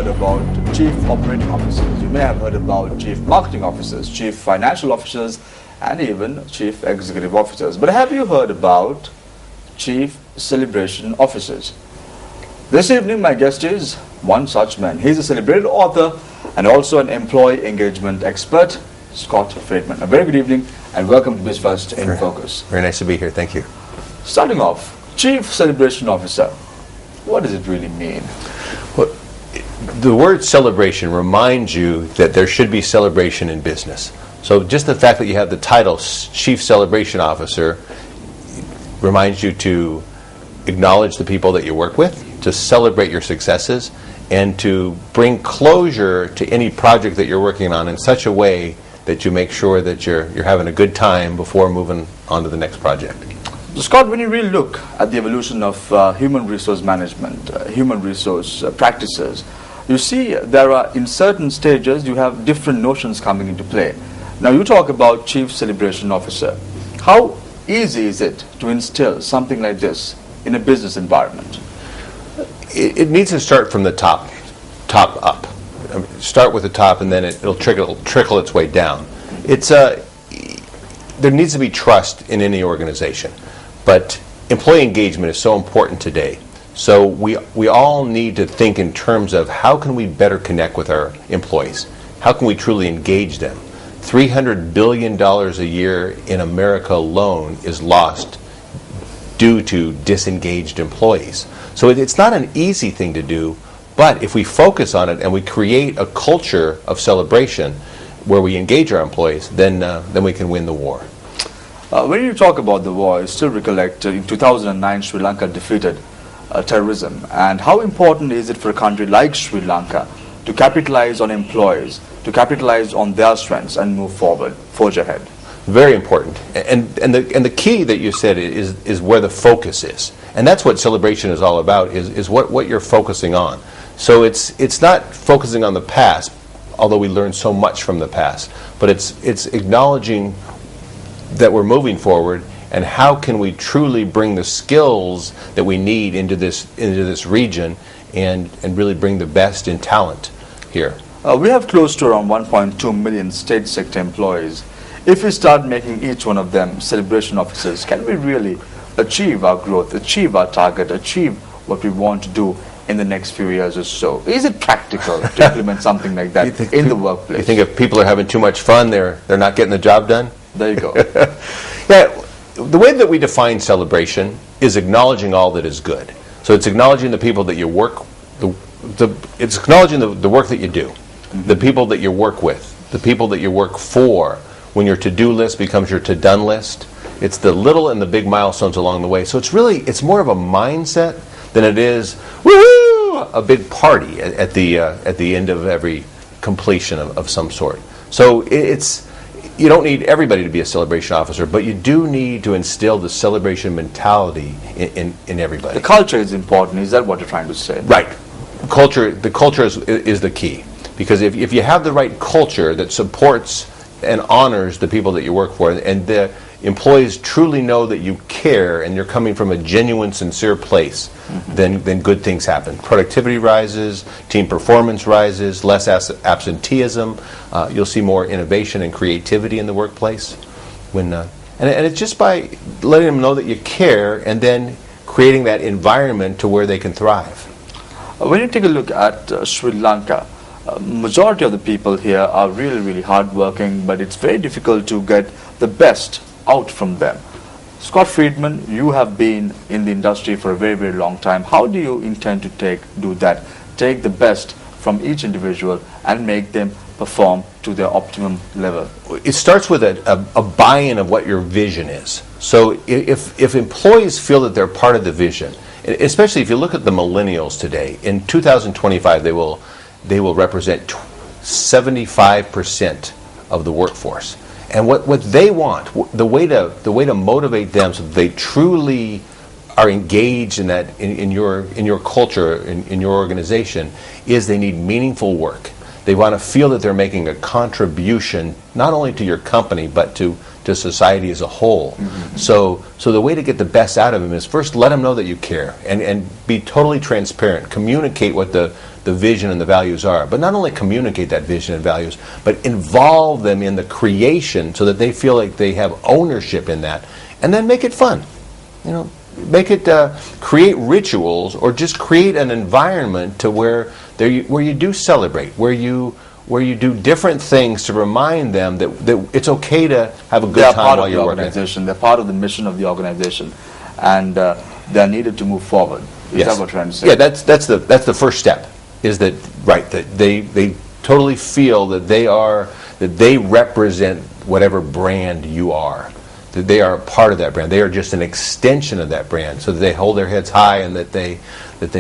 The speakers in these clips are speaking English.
heard about chief operating officers. You may have heard about chief marketing officers, chief financial officers, and even chief executive officers. But have you heard about chief celebration officers? This evening, my guest is one such man. He's a celebrated author and also an employee engagement expert, Scott Friedman. A very good evening and welcome to Newsfirst in Focus. Very nice to be here. Thank you. Starting off, chief celebration officer. What does it really mean? Well, the word celebration reminds you that there should be celebration in business. So just the fact that you have the title Chief Celebration Officer reminds you to acknowledge the people that you work with, to celebrate your successes, and to bring closure to any project that you're working on in such a way that you make sure that you're having a good time before moving on to the next project. Scott, when you really look at the evolution of human resource management, human resource practices, you see there are, in certain stages, you have different notions coming into play. Now you talk about Chief Celebration Officer. How easy is it to instill something like this in a business environment? It needs to start from the top up. Start with the top and then it'll trickle its way down. There needs to be trust in any organization. But employee engagement is so important today. So we all need to think in terms of how can we better connect with our employees? How can we truly engage them? $300 billion a year in America alone is lost due to disengaged employees. So it's not an easy thing to do, but if we focus on it and we create a culture of celebration where we engage our employees, then we can win the war. When you talk about the war, I still recollect in 2009 Sri Lanka defeated terrorism. And how important is it for a country like Sri Lanka to capitalize on employees, to capitalize on their strengths and move forward, forge ahead? Very important. And the key that you said is where the focus is. And that's what celebration is all about, is what you're focusing on. So it's not focusing on the past, although we learn so much from the past, but it's acknowledging that we're moving forward, and how can we truly bring the skills that we need into this region and really bring the best in talent here. We have close to around 1.2 million state sector employees. If we start making each one of them celebration officers, can we really achieve our growth, achieve our target, achieve what we want to do in the next few years or so? Is it practical to implement something like that in the workplace? You think if people are having too much fun, they're not getting the job done? There you go. Yeah, the way that we define celebration is acknowledging all that is good. So it's acknowledging the people that you work, it's acknowledging the work that you do, the people that you work with, the people that you work for. When your to-do list becomes your to-done list, it's the little and the big milestones along the way. So it's more of a mindset than it is woohoo, a big party at the end of every completion of some sort. So you don't need everybody to be a celebration officer, but you do need to instill the celebration mentality in everybody. The culture is important. Is that what you're trying to say? Right. The culture is the key. Because if you have the right culture that supports and honors the people that you work for, and the employees truly know that you care and you're coming from a genuine, sincere place, then good things happen. Productivity rises, team performance rises, less absenteeism. You'll see more innovation and creativity in the workplace. And it's just by letting them know that you care and then creating that environment to where they can thrive. When you take a look at Sri Lanka, majority of the people here are really, really hardworking, but it's very difficult to get the best out from them. Scott Friedman, you have been in the industry for a very, very long time. How do you intend to do that? Take the best from each individual and make them perform to their optimum level? It starts with a buy-in of what your vision is. So if employees feel that they're part of the vision, especially if you look at the millennials today, in 2025 they will represent 75% of the workforce. And what they want, the way to motivate them so that they truly are engaged in that in your culture, in your organization, is they need meaningful work. They want to feel that they're making a contribution not only to your company but to to society as a whole. So the way to get the best out of them is first let them know that you care, and be totally transparent. Communicate what the vision and the values are. But not only communicate that vision and values, but involve them in the creation so that they feel like they have ownership in that. And then make it fun. You know, make it create rituals, or just create an environment to where you do celebrate, where you do different things to remind them that it's okay to have a good time while you're working. They're part of the mission of the organization, and they're needed to move forward. Is that what you're trying to say? Yeah, that's the first step. Is that right? That they totally feel that they represent whatever brand you are. That they are a part of that brand. They are just an extension of that brand, so that they hold their heads high and that they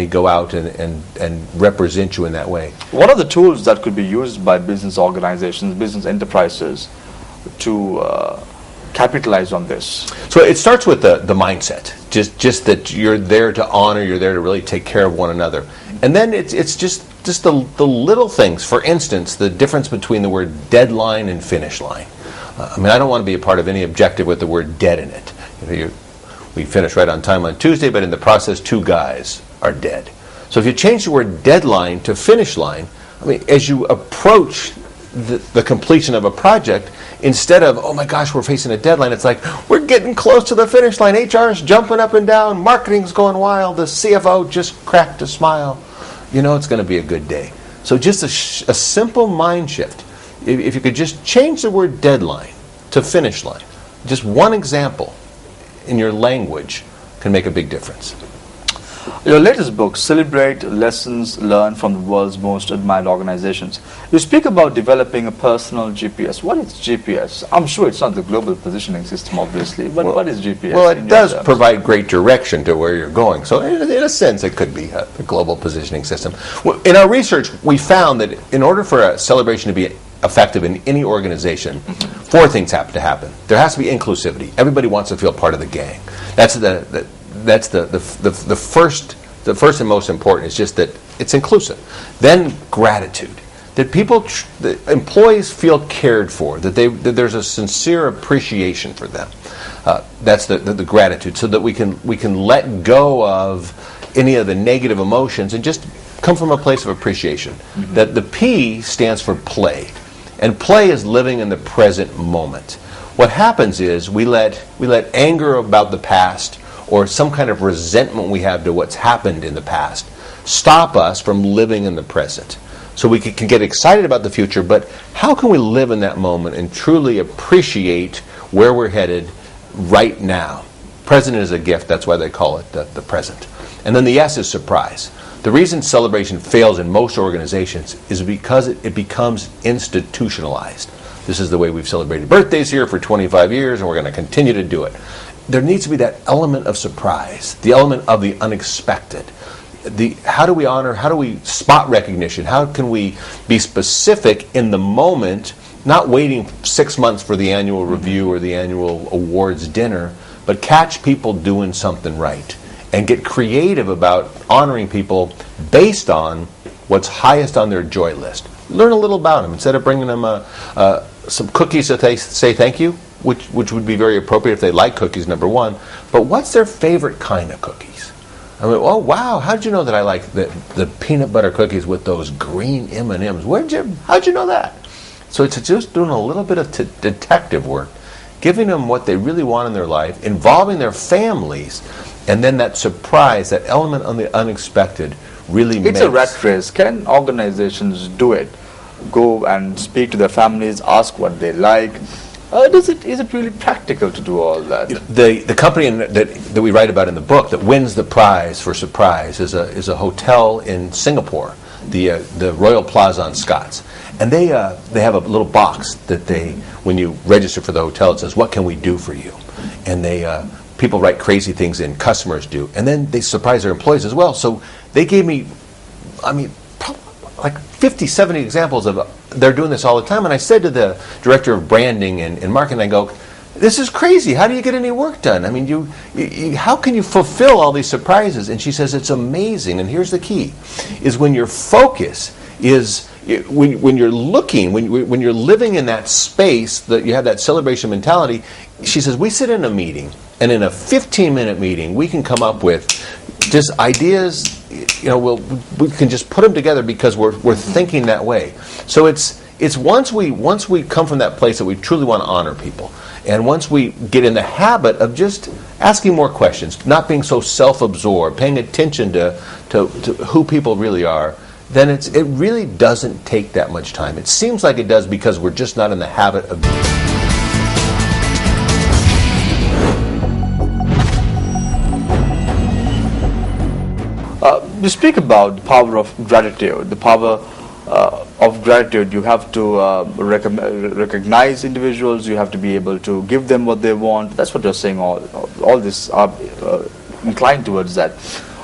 go out and represent you in that way. What are the tools that could be used by business organizations, business enterprises, to capitalize on this? So it starts with the mindset, just that you're there to honor, you're there to really take care of one another. And then it's just the little things. For instance, the difference between the word deadline and finish line. I mean, I don't want to be a part of any objective with the word dead in it. We finish right on time on Tuesday, but in the process, 2 guys are dead. So if you change the word deadline to finish line, I mean, as you approach the completion of a project, instead of, oh my gosh, we're facing a deadline, it's like, we're getting close to the finish line. HR's jumping up and down, marketing's going wild, the CFO just cracked a smile. You know it's going to be a good day. So just a simple mind shift. If you could just change the word deadline to finish line, just one example in your language can make a big difference. Your latest book, Celebrate Lessons Learned from the World's Most Admired Organizations. You speak about developing a personal GPS. What is GPS? I'm sure it's not the global positioning system, obviously, but what is GPS? Well, it does provide great direction to where you're going. So in a sense, it could be a global positioning system. Well, in our research, we found that in order for a celebration to be effective in any organization, 4 things have to happen. There has to be inclusivity. Everybody wants to feel part of the gang. That's the first and most important, is just that it's inclusive. Then gratitude, that the employees feel cared for, that there's a sincere appreciation for them. That's the gratitude, so that we can let go of any of the negative emotions and just come from a place of appreciation. That the P stands for play, and play is living in the present moment. What happens is we let anger about the past, or some kind of resentment we have to what's happened in the past, stop us from living in the present. So we can get excited about the future, but how can we live in that moment and truly appreciate where we're headed right now? Present is a gift, that's why they call it the present. And then the S is surprise. The reason celebration fails in most organizations is because it becomes institutionalized. This is the way we've celebrated birthdays here for 25 years, and we're going to continue to do it. There needs to be that element of surprise, the element of the unexpected. How do we honor, how do we spot recognition? How can we be specific in the moment, not waiting 6 months for the annual review or the annual awards dinner, but catch people doing something right and get creative about honoring people based on what's highest on their joy list. Learn a little about them. Instead of bringing them some cookies that they say thank you, which would be very appropriate if they like cookies, number one. But what's their favorite kind of cookies? I mean, oh wow, how did you know that I like the peanut butter cookies with those green M&Ms? How'd you know that? So it's just doing a little bit of detective work, giving them what they really want in their life, involving their families, and then that surprise, that element on the unexpected really makes... It's a rat race. Can organizations do it? Go and speak to their families, ask what they like. Is it really practical to do all that? The company that we write about in the book that wins the prize for surprise is a hotel in Singapore, the Royal Plaza on Scots, and they have a little box that when you register for the hotel, it says, "What can we do for you?" And people write crazy things in, customers do, and then they surprise their employees as well. So they gave me, like 50, 70 examples of they're doing this all the time. And I said to the director of branding and marketing, I go, this is crazy. How do you get any work done? I mean, how can you fulfill all these surprises? And she says, it's amazing. And here's the key, is when your focus is when you're looking, when you're living in that space, that you have that celebration mentality, she says, we sit in a meeting, and in a 15-minute meeting, we can come up with just ideas. We can just put them together because we're thinking that way. So it's once we come from that place that we truly want to honor people, and once we get in the habit of just asking more questions, not being so self-absorbed, paying attention to who people really are, then it really doesn't take that much time. It seems like it does because we're just not in the habit of doing it. You speak about the power of gratitude. The power of gratitude, you have to recognize individuals, you have to be able to give them what they want. That's what you're saying. All this are inclined towards that.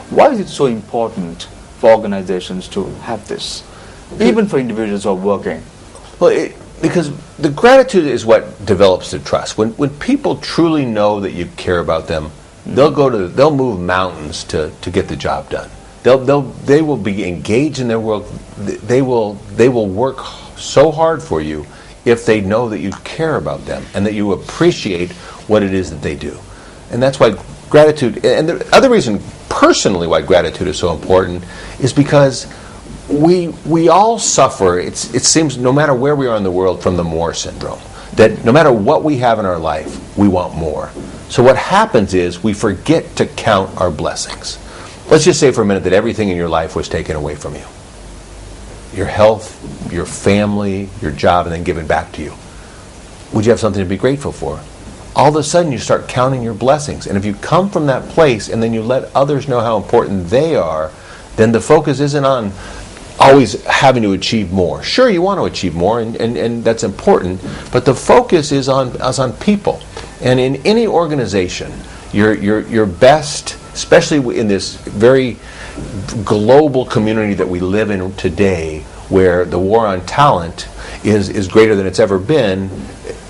Why is it so important for organizations to have this, even for individuals who are working? Well, because the gratitude is what develops the trust. When people truly know that you care about them, they'll move mountains to get the job done. They will be engaged in their work. They will work so hard for you if they know that you care about them and that you appreciate what it is that they do. And that's why gratitude, and the other reason personally why gratitude is so important, is because we all suffer, it seems, no matter where we are in the world, from the more syndrome. That no matter what we have in our life, we want more. So what happens is we forget to count our blessings. Let's just say for a minute that everything in your life was taken away from you. Your health, your family, your job, and then given back to you. Would you have something to be grateful for? All of a sudden you start counting your blessings. And if you come from that place and then you let others know how important they are, then the focus isn't on always having to achieve more. Sure, you want to achieve more, and that's important, but the focus is on people. And in any organization, your best, especially in this very global community that we live in today, where the war on talent is greater than it's ever been,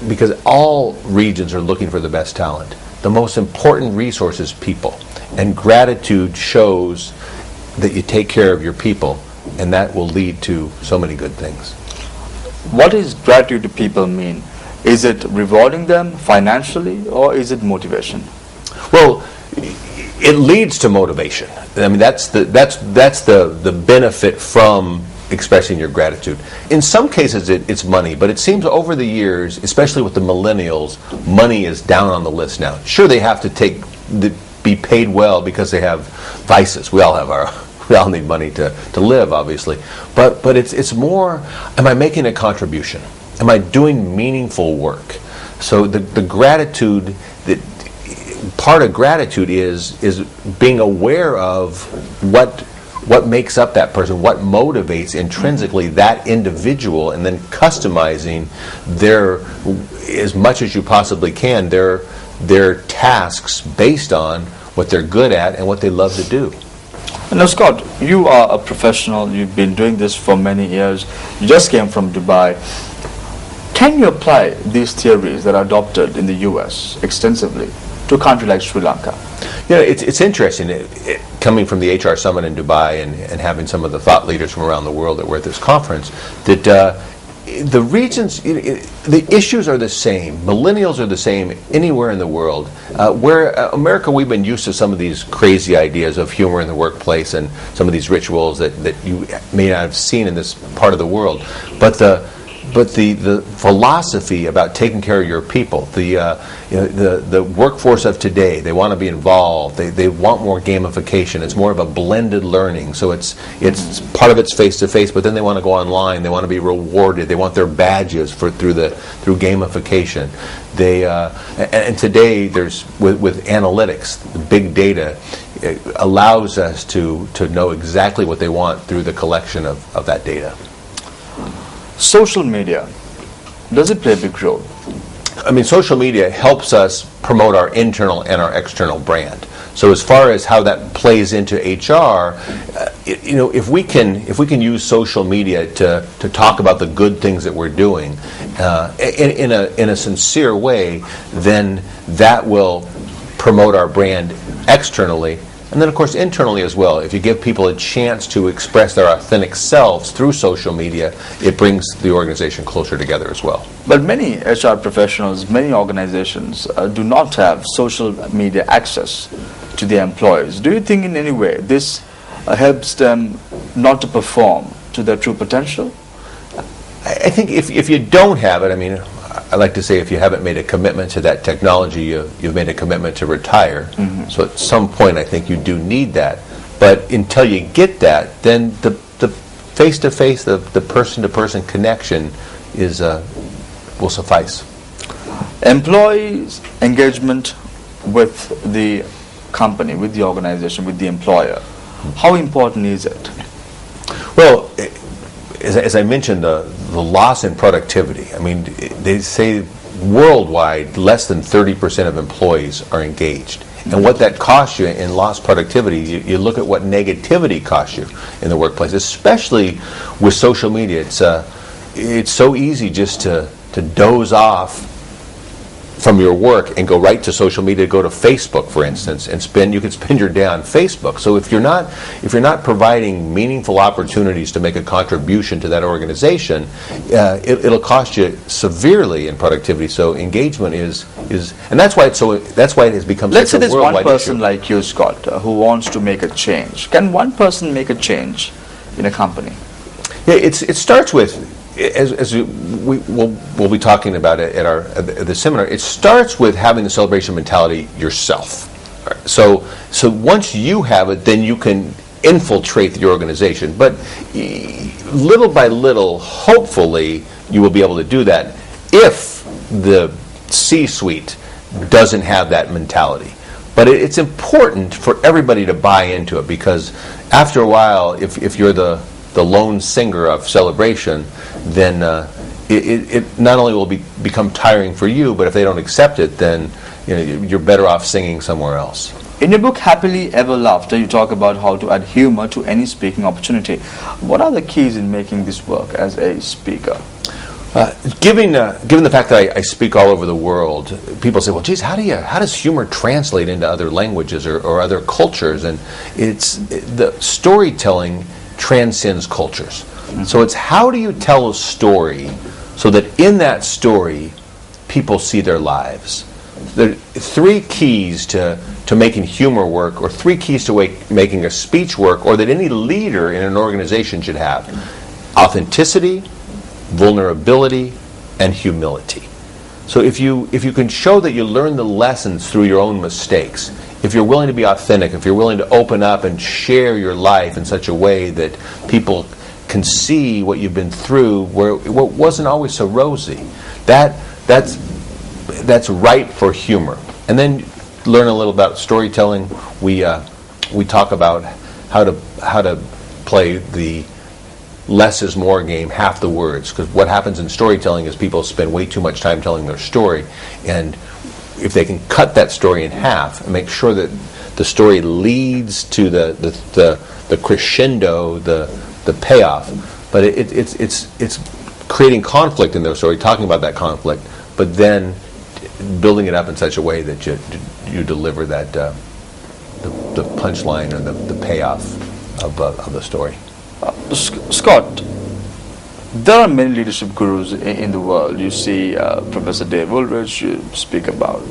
because all regions are looking for the best talent. The most important resource is people. And gratitude shows that you take care of your people, and that will lead to so many good things. What does gratitude to people mean? Is it rewarding them financially, or is it motivation? Well, it leads to motivation. I mean, that's the benefit from expressing your gratitude. In some cases it's money, but it seems over the years, especially with the millennials, money is down on the list now. Sure, they have to be paid well because they have vices. We all need money to live, obviously. But it's more, am I making a contribution? Am I doing meaningful work? So the gratitude, that part of gratitude is being aware of what makes up that person, what motivates intrinsically that individual, and then customizing as much as you possibly can, their tasks based on what they're good at and what they love to do. Now, Scott, you are a professional. You've been doing this for many years. You just came from Dubai. Can you apply these theories that are adopted in the US extensively to a country like Sri Lanka? Yeah, it's interesting. Coming from the HR Summit in Dubai and having some of the thought leaders from around the world that were at this conference, that the regions, the issues are the same. Millennials are the same anywhere in the world. Where America, we've been used to some of these crazy ideas of humor in the workplace and some of these rituals that you may not have seen in this part of the world. But the philosophy about taking care of your people, the workforce of today, they want to be involved. They want more gamification. It's more of a blended learning. So it's part of it's face to face, but then they want to go online. They want to be rewarded. They want their badges through gamification. And today there's with analytics, big data, it allows us to know exactly what they want through the collection of that data. Social media, does it play a big role? I mean, social media helps us promote our internal and our external brand. So as far as how that plays into HR, if we can use social media to talk about the good things that we're doing in a sincere way, then that will promote our brand externally, And then, of course, internally as well. If you give people a chance to express their authentic selves through social media, it brings the organization closer together as well. But many HR professionals, many organizations do not have social media access to their employees. Do you think in any way this helps them not to perform to their true potential? I think if you don't have it, I mean, I like to say if you haven't made a commitment to that technology, you've made a commitment to retire. So at some point, I think you do need that. But until you get that, then the face-to-face, the person-to-person connection is will suffice. Employees' engagement with the company, with the organization, with the employer, how important is it? Well, as I mentioned, the loss in productivity. I mean, they say worldwide less than 30% of employees are engaged. And what that costs you in lost productivity, you look at what negativity costs you in the workplace, especially with social media. It's so easy just to doze off from your work and go right to social media, go to Facebook, for instance, and you could spend your day on Facebook. So if you're not providing meaningful opportunities to make a contribution to that organization, it'll cost you severely in productivity. So engagement is, and that's why it has become Let's say such a there's one worldwide person issue. like you, Scott, who wants to make a change. Can one person make a change in a company? Yeah, it starts with, as we'll be talking about it at the seminar. It starts with having the celebration mentality yourself. So once you have it, then you can infiltrate the organization. But little by little, hopefully, you will be able to do that if the C-suite doesn't have that mentality. But it's important for everybody to buy into it, because after a while, if you're the lone singer of celebration, then it not only will become tiring for you, but if they don't accept it, then you're better off singing somewhere else. In your book, Happily Ever After, you talk about how to add humor to any speaking opportunity. What are the keys in making this work as a speaker? Given the fact that I speak all over the world, people say, well, geez, how does humor translate into other languages or other cultures? And the storytelling transcends cultures. So it's how do you tell a story so that in that story people see their lives? There are three keys to making humor work, or three keys to making a speech work, or that any leader in an organization should have: authenticity, vulnerability, and humility. So if you can show that you learn the lessons through your own mistakes, if you're willing to be authentic, if you're willing to open up and share your life in such a way that people can see what you've been through, what wasn't always so rosy, that's ripe for humor. And then learn a little about storytelling. We talk about how to play the less is more game, half the words, because what happens in storytelling is people spend way too much time telling their story, and if they can cut that story in half and make sure that the story leads to the crescendo, the payoff, but it's creating conflict in their story, talking about that conflict, but then building it up in such a way that you deliver that the punchline or the payoff of the story. Scott, there are many leadership gurus in the world. You see Professor Dave Ulrich, you speak about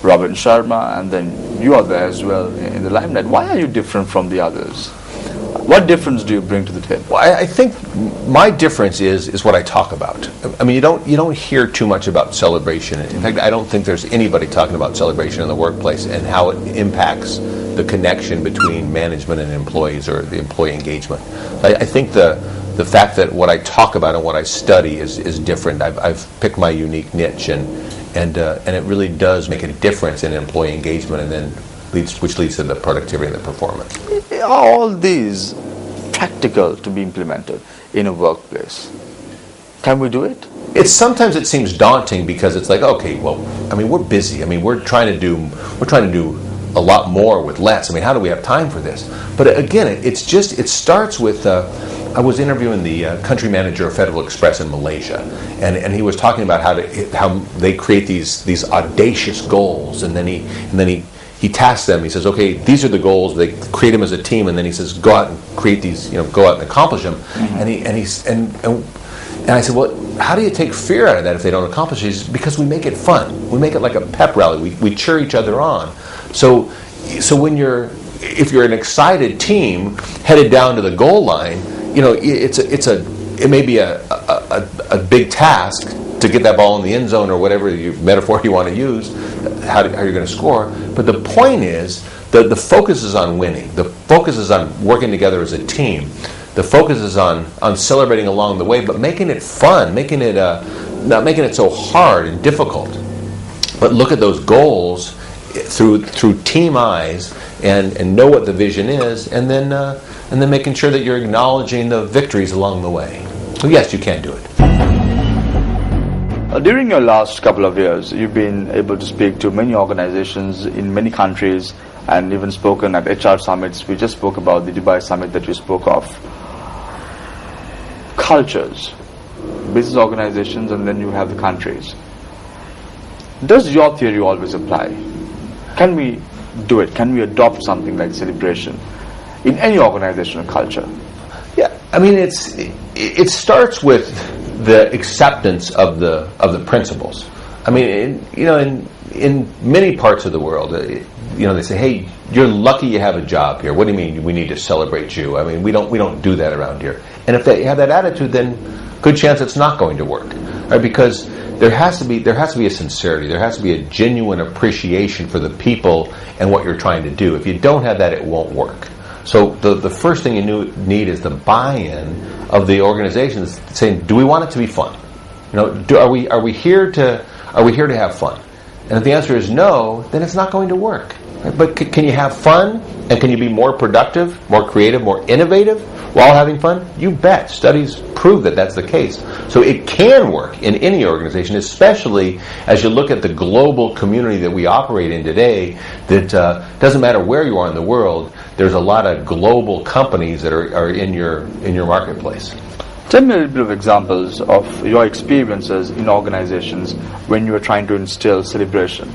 Robin Sharma, and then you are there as well in the limelight. Why are you different from the others? What difference do you bring to the table? Well, I think my difference is what I talk about. I mean, you don't hear too much about celebration. In fact, I don't think there's anybody talking about celebration in the workplace and how it impacts the connection between management and employees, or the employee engagement. I think the fact that what I talk about and what I study is different. I've picked my unique niche, and it really does make a difference in employee engagement, and then which leads to the productivity and the performance. Are all these practical to be implemented in a workplace? Can we do it? Sometimes it seems daunting, because it's like, okay, well, I mean, we're busy. I mean, we're trying to do a lot more with less. I mean, how do we have time for this? But again, it starts with. I was interviewing the country manager of Federal Express in Malaysia, and he was talking about how they create these audacious goals, and then he tasks them. He says, okay, these are the goals. They create them as a team, and then he says, go out and create these. Go out and accomplish them. And I said, well, how do you take fear out of that if they don't accomplish it? He says, because we make it fun. We make it like a pep rally. We cheer each other on. So if you're an excited team headed down to the goal line, it may be a big task to get that ball in the end zone or whatever metaphor you want to use, how you're going to score. But the point is that the focus is on winning. The focus is on working together as a team. The focus is on celebrating along the way, but making it fun, not making it so hard and difficult. But look at those goals through team eyes and know what the vision is, and then making sure that you're acknowledging the victories along the way. So yes, you can do it. During your last couple of years, you've been able to speak to many organizations in many countries and even spoken at HR summits. We just spoke about the Dubai summit that you spoke of. Cultures, business organizations, and then you have the countries. Does your theory always apply? Can we do it? Can we adopt something like celebration in any organizational culture? Yeah, I mean, it starts with the acceptance of the principles. I mean, in many parts of the world, they say, "Hey, you're lucky you have a job here. What do you mean we need to celebrate you? I mean, we don't do that around here." And if they have that attitude, then good chance it's not going to work, right? Because there has to be a sincerity. There has to be a genuine appreciation for the people and what you're trying to do. If you don't have that, it won't work. So the first thing you need is the buy-in of the organizations, saying, "Do we want it to be fun? Are we here to have fun?" And if the answer is no, then it's not going to work. Right? But can you have fun, and can you be more productive, more creative, more innovative while having fun? You bet. Studies prove that that's the case. So it can work in any organization, especially as you look at the global community that we operate in today, that doesn't matter where you are in the world, there's a lot of global companies that are in your marketplace. Tell me a little bit of examples of your experiences in organizations when you were trying to instill celebration.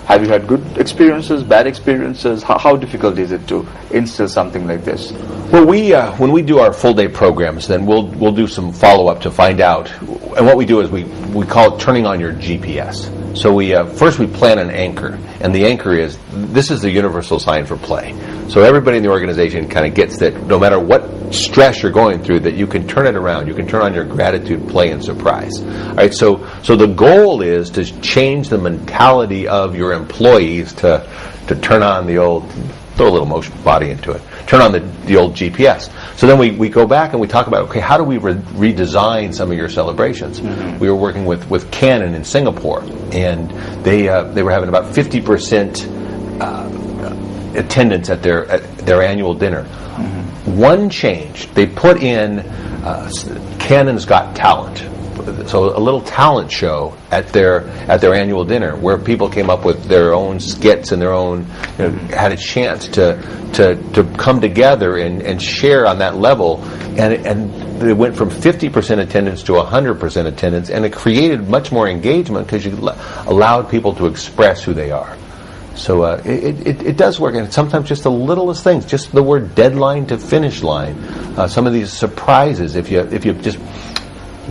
Have you had good experiences, bad experiences? How difficult is it to instill something like this? Well, when we do our full day programs, then we'll do some follow up to find out. And what we do is we call it turning on your GPS. So first we plan an anchor, and the anchor is this is the universal sign for play. So everybody in the organization kind of gets that no matter what stress you're going through, that you can turn it around. You can turn on your gratitude, play, and surprise. All right. So the goal is to change the mentality of your employees to turn on the old, throw a little motion body into it, turn on the old GPS. So then we go back and we talk about, okay, how do we redesign some of your celebrations? Mm-hmm. We were working with Canon in Singapore, and they were having about 50% attendance at their annual dinner. Mm-hmm. One change, they put in Canon's Got Talent. So a little talent show at their annual dinner, where people came up with their own skits and their own had a chance to come together and share on that level, and it went from 50% attendance to 100% attendance, and it created much more engagement because you allowed people to express who they are. So it does work, and sometimes just the littlest things, just the word deadline to finish line, some of these surprises. If you just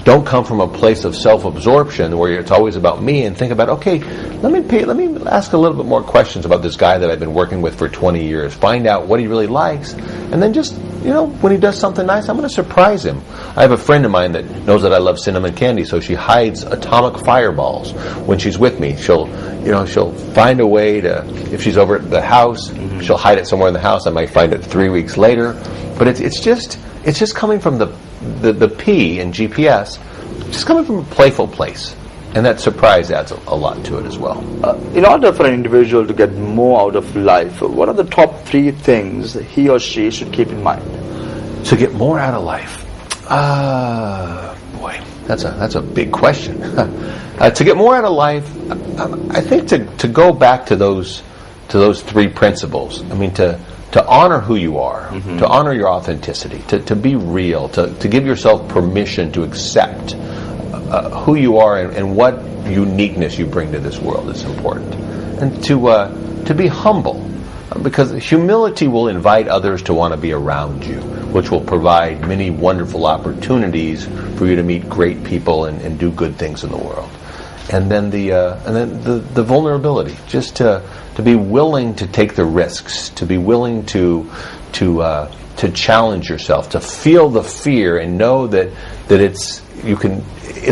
don't come from a place of self-absorption where it's always about me, and think about, okay, let me ask a little bit more questions about this guy that I've been working with for 20 years, find out what he really likes, and then just, when he does something nice, I'm going to surprise him. I have a friend of mine that knows that I love cinnamon candy, so she hides atomic fireballs when she's with me. She'll find a way to, if she's over at the house, mm-hmm. she'll hide it somewhere in the house. I might find it 3 weeks later, but it's just coming from the P in GPS, just coming from a playful place, and that surprise adds a lot to it as well. In order for an individual to get more out of life, what are the top 3 things he or she should keep in mind? To get more out of life, boy, that's a big question. To get more out of life, I think to go back to those 3 principles. I mean, to honor who you are, mm-hmm. to honor your authenticity, to be real, to give yourself permission to accept who you are and what uniqueness you bring to this world is important. And to be humble. Because humility will invite others to want to be around you, which will provide many wonderful opportunities for you to meet great people and do good things in the world. And then the vulnerability, just to be willing to take the risks, to be willing to challenge yourself, to feel the fear and know that it's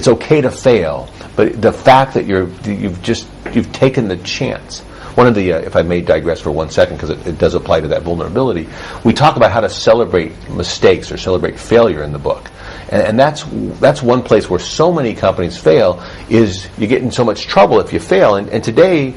okay to fail, but the fact that you've taken the chance. One of the, if I may digress for 1 second, because it does apply to that vulnerability, we talk about how to celebrate mistakes or celebrate failure in the book. And that's one place where so many companies fail, is you get in so much trouble if you fail. And today,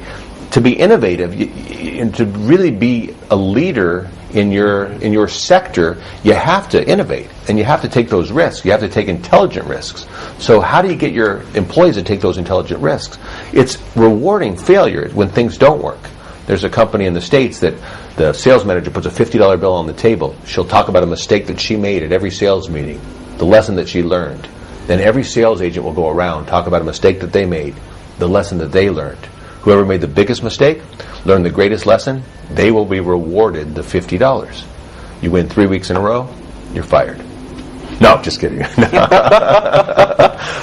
to be innovative and to really be a leader in your sector, you have to innovate and you have to take those risks. You have to take intelligent risks. So how do you get your employees to take those intelligent risks? It's rewarding failure when things don't work. There's a company in the States that the sales manager puts a $50 bill on the table. She'll talk about a mistake that she made at every sales meeting, the lesson that she learned. Then every sales agent will go around, talk about a mistake that they made, the lesson that they learned. Whoever made the biggest mistake, learned the greatest lesson, they will be rewarded the $50. You win 3 weeks in a row, you're fired. No, just kidding.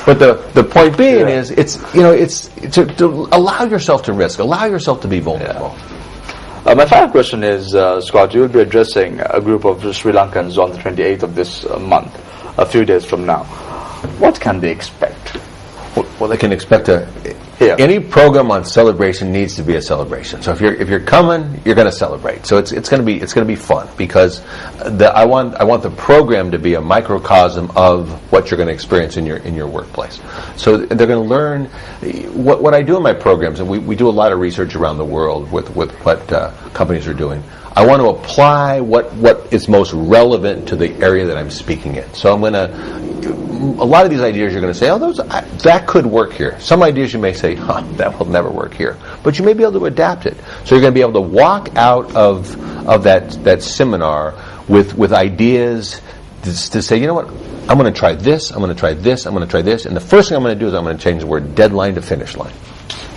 But the point being is, it's to allow yourself to risk, allow yourself to be vulnerable. Yeah. My final question is, Scott, you will be addressing a group of Sri Lankans on the 28th of this month, a few days from now. What can they expect? Well, they can expect any program on celebration needs to be a celebration. So if you're coming, you're going to celebrate. So it's going to be fun, because I want the program to be a microcosm of what you're going to experience in your workplace. So they're going to learn what I do in my programs, and we do a lot of research around the world with what companies are doing. I want to apply what is most relevant to the area that I'm speaking in. So I'm going to, a lot of these ideas you're going to say, that could work here. Some ideas you may say, that will never work here. But you may be able to adapt it. So you're going to be able to walk out of that seminar with ideas to say, you know what, I'm going to try this, I'm going to try this, I'm going to try this. And the first thing I'm going to do is I'm going to change the word deadline to finish line.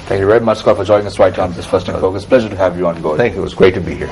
Thank you very much, Scott, for joining us right on this First in Focus. Pleasure to have you on board. Thank you. It was great to be here.